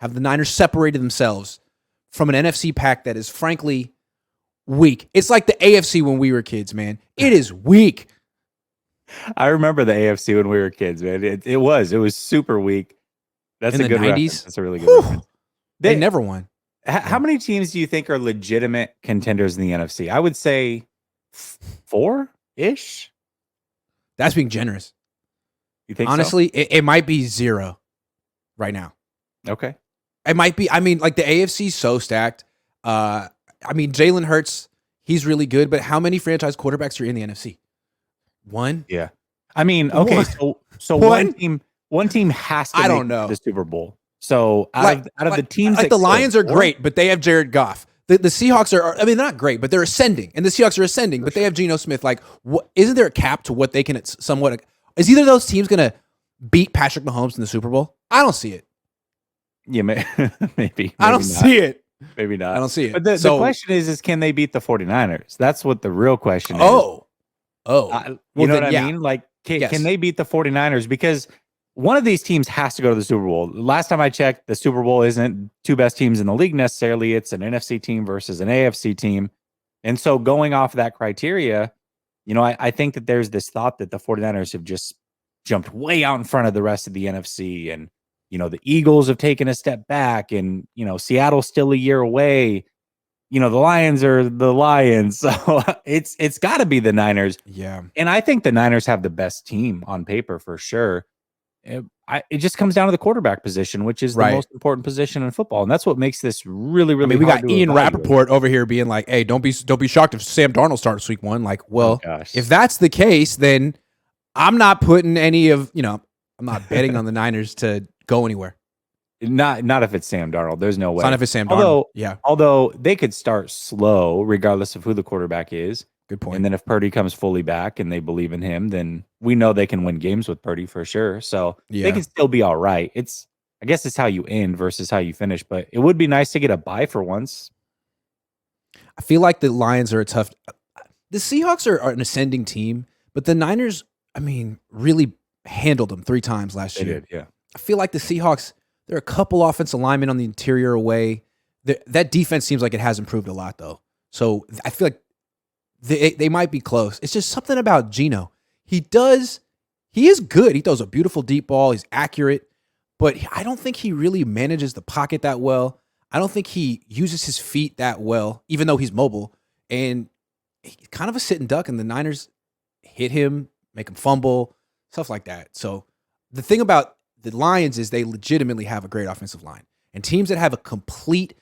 have the Niners separated themselves from an NFC pack that is frankly weak. It's like the AFC when we were kids, man. It is weak. I remember the AFC when we were kids, man. It was super weak. That's In a the good 90s? reference. That's a really good reference. They never won. How many teams do you think are legitimate contenders in the NFC? I would say 4-ish. That's being generous. You think honestly, so? It might be 0 right now. Okay. It might be. I mean, like the AFC is so stacked. I mean, Jalen Hurts, he's really good, but how many franchise quarterbacks are in the NFC? One? Yeah. I mean, okay, so one team has to make the Super Bowl. So out of the teams, like the Lions are great, but they have Jared Goff. The Seahawks are, I mean, they're not great, but they're ascending, and the Seahawks are ascending, but they have Geno Smith. Like, isn't there a cap to what they can somewhat? Is either of those teams going to beat Patrick Mahomes in the Super Bowl? I don't see it. Yeah, maybe. I don't see it. Maybe not. I don't see it. But the question is can they beat the 49ers? That's what the real question is. You know what I mean? Like, can they beat the 49ers? Because one of these teams has to go to the Super Bowl. Last time I checked, the Super Bowl isn't two best teams in the league necessarily. It's an NFC team versus an AFC team. And so going off of that criteria, I think that there's this thought that the 49ers have just jumped way out in front of the rest of the NFC. And, the Eagles have taken a step back and, Seattle's still a year away. The Lions are the Lions. So it's got to be the Niners. Yeah. And I think the Niners have the best team on paper for sure. It just comes down to the quarterback position, which is the most important position in football, and that's what makes this really, really. We got Ian Rappaport over here being like, "Hey, don't be shocked if Sam Darnold starts week 1." Like, well, if that's the case, then I'm not putting any of I'm not betting on the Niners to go anywhere. Not if it's Sam Darnold. There's no way. Not if it's Sam Darnold. Although they could start slow, regardless of who the quarterback is. Good point. And then if Purdy comes fully back and they believe in him, then we know they can win games with Purdy for sure. So they can still be all right. I guess it's how you end versus how you finish, but it would be nice to get a bye for once. I feel like the Lions are the Seahawks are an ascending team, but the Niners, really handled them 3 times last year. They did, yeah. I feel like the Seahawks, there are a couple offensive linemen on the interior away. That defense seems like it has improved a lot, though. So I feel like they might be close. It's just something about Geno. He is good. He throws a beautiful deep ball. He's accurate, but I don't think he really manages the pocket that well. I don't think he uses his feet that well, even though he's mobile. And he's kind of a sitting duck, and the Niners hit him, make him fumble, stuff like that. So the thing about the Lions is they legitimately have a great offensive line. And teams that have a complete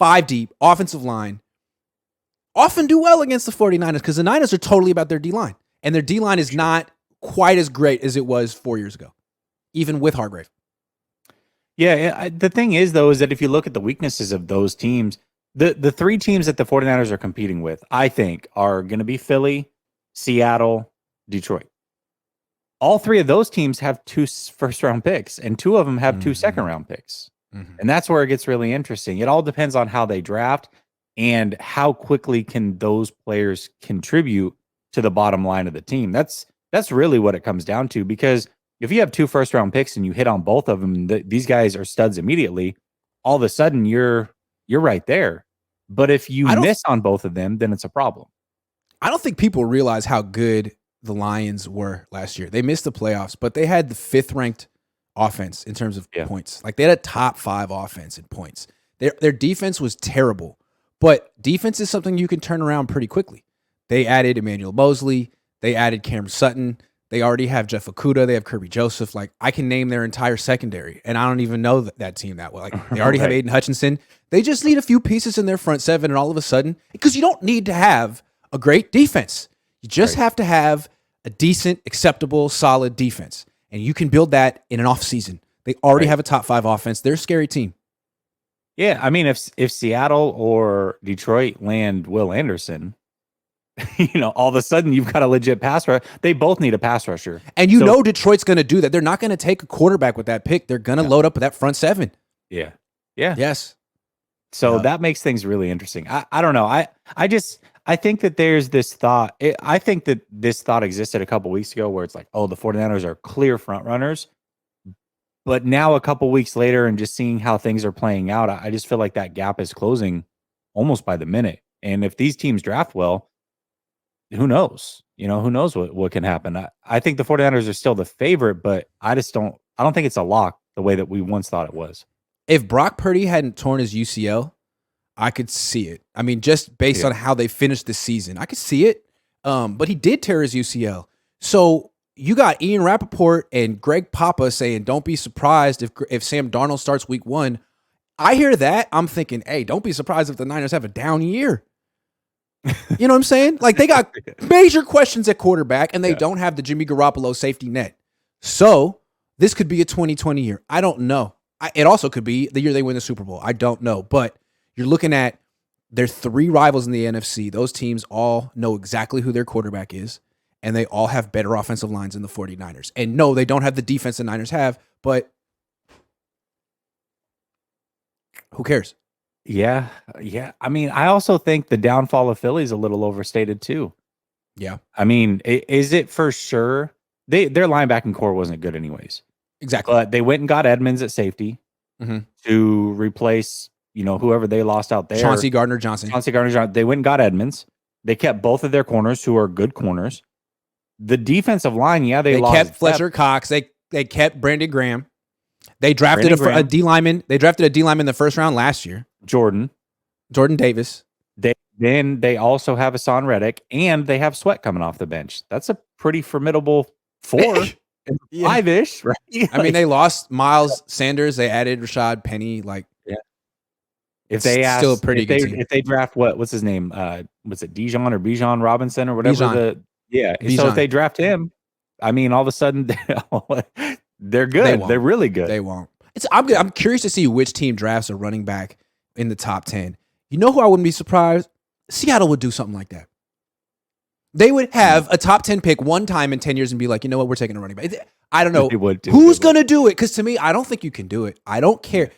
5-deep offensive line often do well against the 49ers because the Niners are totally about their D-line. And their D-line is not quite as great as it was 4 years ago, even with Hargrave. Yeah, the thing is, though, is that if you look at the weaknesses of those teams, the 3 teams that the 49ers are competing with, I think, are going to be Philly, Seattle, Detroit. All 3 of those teams have 2 first-round picks, and 2 of them have 2 second-round picks. Mm-hmm. And that's where it gets really interesting. It all depends on how they draft and how quickly can those players contribute to the bottom line of the team. That's really what it comes down to, because if you have 2 first-round picks and you hit on both of them, these guys are studs immediately, all of a sudden you're right there. But if you miss on both of them, then it's a problem. I don't think people realize how good the Lions were last year. They missed the playoffs, but they had the 5th-ranked offense in terms of points. Like, they had a top 5 offense in points. Their defense was terrible, but defense is something you can turn around pretty quickly. They added Emmanuel Mosley. They added Cameron Sutton. They already have Jeff Okudah. They have Kirby Joseph. Like, I can name their entire secondary, and I don't even know that team that well. Like, they already have Aiden Hutchinson. They just need a few pieces in their front 7, and all of a sudden, because you don't need to have a great defense. You just have to have a decent, acceptable, solid defense, and you can build that in an off season. They already have a top 5 offense. They're a scary team. Yeah, I mean, if Seattle or Detroit land Will Anderson, all of a sudden you've got a legit pass rusher. They both need a pass rusher. And Detroit's going to do that. They're not going to take a quarterback with that pick. They're going to load up with that front 7. Yeah. Yeah. Yes. So that makes things really interesting. I don't know. I think that there's this thought. I think that this thought existed a couple weeks ago where it's like, oh, the 49ers are clear front runners. But now a couple weeks later and just seeing how things are playing out, I just feel like that gap is closing almost by the minute. And if these teams draft well, who knows? Who knows what can happen. I think the 49ers are still the favorite, but I don't think it's a lock the way that we once thought it was. If Brock Purdy hadn't torn his UCL, I could see it. I mean, just based on how they finished the season, I could see it. But he did tear his UCL. So you got Ian Rappaport and Greg Papa saying, don't be surprised if Sam Darnold starts week 1. I hear that. I'm thinking, hey, don't be surprised if the Niners have a down year. You know what I'm saying? Like, they got major questions at quarterback, and they don't have the Jimmy Garoppolo safety net. So this could be a 2020 year. I don't know. It also could be the year they win the Super Bowl. I don't know. But you're looking at their 3 rivals in the NFC. Those teams all know exactly who their quarterback is, and they all have better offensive lines than the 49ers. And no, they don't have the defense the Niners have, but who cares? Yeah. I mean, I also think the downfall of Philly is a little overstated too. Yeah. I mean, is it for sure? Their linebacking core wasn't good anyways. Exactly. But they went and got Edmonds at safety to replace, whoever they lost out there. Chauncey Gardner-Johnson. They went and got Edmonds. They kept both of their corners, who are good corners. The defensive line, they lost. They kept Fletcher Cox. They kept Brandon Graham. They drafted a D lineman. They drafted a D lineman in the first round last year. Jordan Davis. Then they also have Hassan Reddick, and they have Sweat coming off the bench. That's a pretty formidable 4, 5-ish, right? I mean, they lost Miles Sanders. They added Rashad Penny. If they ask, still a pretty good team. If they draft what's his name? Was it Bijan Robinson or whatever? Bijan. So if they draft him, I mean, all of a sudden they're good. They're really good. They won't. I'm curious to see which team drafts a running back in the top 10. You know who I wouldn't be surprised? Seattle would do something like that. They would have a top 10 pick one time in 10 years and be like, you know what, we're taking a running back. I don't know who's going to do it, because to me, I don't think you can do it. I don't care.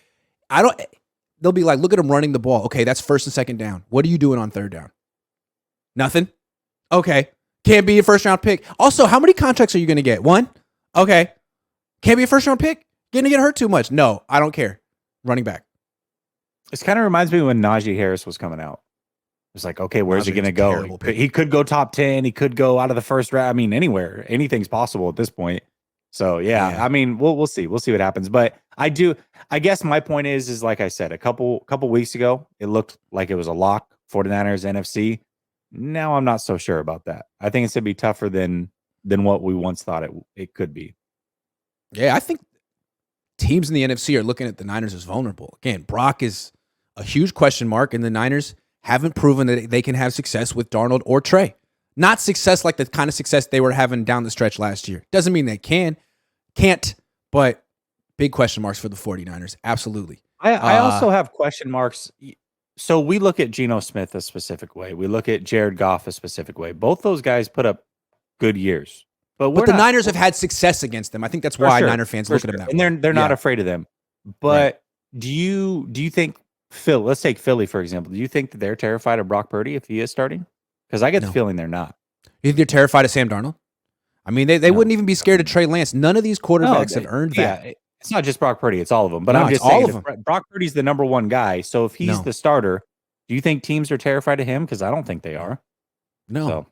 They'll be like, look at him running the ball. Okay, that's first and second down. What are you doing on third down? Nothing? Okay. Can't be a first round pick. Also, how many contracts are you going to get? 1? Okay. Can't be a first round pick? Going to get hurt too much? No, I don't care. Running back. This kind of reminds me when Najee Harris was coming out. It's like, okay, where's he going to go? He could go top 10. He could go out of the first round. I mean, anywhere. Anything's possible at this point. So, yeah. I mean, we'll see. We'll see what happens. But I guess my point is like I said, a couple weeks ago, it looked like it was a lock, 49ers, NFC. Now I'm not so sure about that. I think it's going to be tougher than what we once thought it could be. Yeah, I think teams in the NFC are looking at the Niners as vulnerable. Again, Brock is a huge question mark, and the Niners haven't proven that they can have success with Darnold or Trey. Not success like the kind of success they were having down the stretch last year. Doesn't mean they can't, but big question marks for the 49ers. Absolutely. I also have question marks. So we look at Geno Smith a specific way. We look at Jared Goff a specific way. Both those guys put up good years. But the Niners have had success against them. I think that's why Niner fans look at them that way. And they're not afraid of them. But do you think let's take Philly, for example. Do you think that they're terrified of Brock Purdy if he is starting? Because I get the feeling they're not. You think they're terrified of Sam Darnold? I mean, they wouldn't even be scared of Trey Lance. None of these quarterbacks have earned that. Yeah, it's not just Brock Purdy. It's all of them. But I'm just saying, Brock Purdy's the number one guy. So if he's the starter, do you think teams are terrified of him? Because I don't think they are. No. So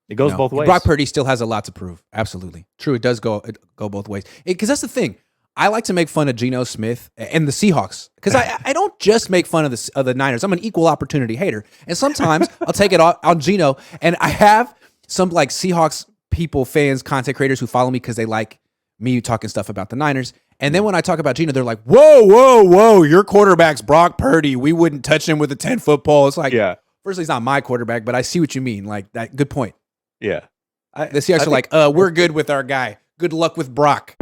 it goes both ways. Brock Purdy still has a lot to prove. Absolutely. True, it does go both ways. Because that's the thing. I like to make fun of Geno Smith and the Seahawks because I don't just make fun of the Niners. I'm an equal opportunity hater. And sometimes I'll take it on Geno. And I have some like Seahawks people, fans, content creators who follow me because they like me talking stuff about the Niners. And then when I talk about Geno, they're like, whoa, your quarterback's Brock Purdy. We wouldn't touch him with a 10-foot pole. It's like, firstly, he's not my quarterback, but I see what you mean. Like that. Good point. Yeah. The Seahawks are like, we're good with our guy. Good luck with Brock.